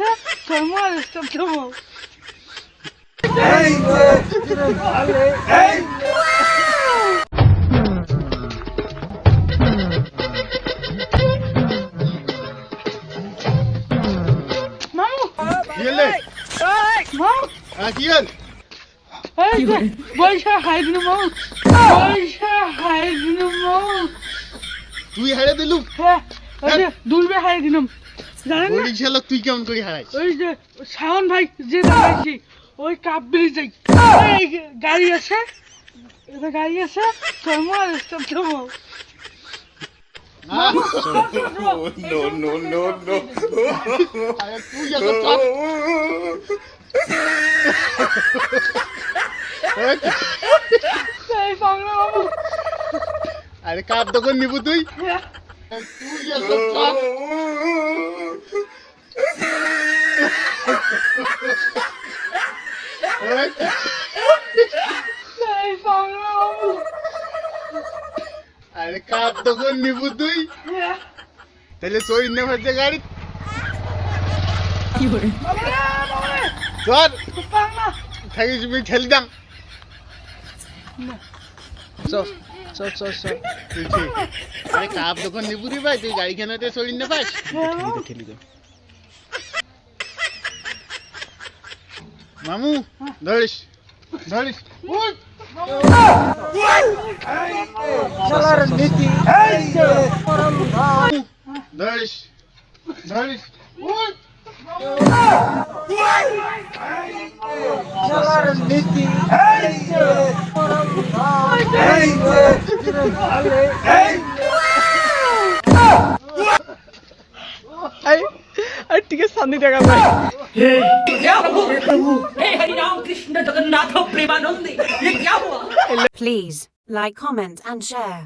আছে তোর মার স্টপ দেবো। মামু কি হলে? মামু কি হল? এই যে পয়সা হাই দিন মামু, পয়সা হাই দিন মামু। তুই হারে দিলু? হ্যাঁ ওই যে দুলবে হাই দিলাম জানেন না? বলি ছিল তুই কেমন করে হারাইস? ওই যে শাওন ভাই যে দাঁড়াইছি ওই কাপ ব্রিজে এই গাড়ি আছে, এটা গাড়ি আছে তোর মার স্টপ দেবো। আরে তুই এত চাপ। এই বাংলা মামু আরে কাপ দোকান নিবু তুই? তুই এত চাপ। এই বাংলা মামু আরে কাপ দোকান নিবু তুই? তাহলে চোরি নে ভাজে গাড়ি চল বাংলা থাকিস আমি ঠেলি দাম। চল চল চল চল তুই আরে কাপ দোকান নিবু রে ভাই, তুই গাড়ি কেনাতে চোরি নে পাস? ঠেলি দে মামু, ধরিস ধরিস। ধরিস ধরিস। ঠিক আছে শান্তি টাকা ভাই। हे हरि राम कृष्ण जगन्नाथ प्रेमानंदी ये क्या हुआ? Please like, comment and share.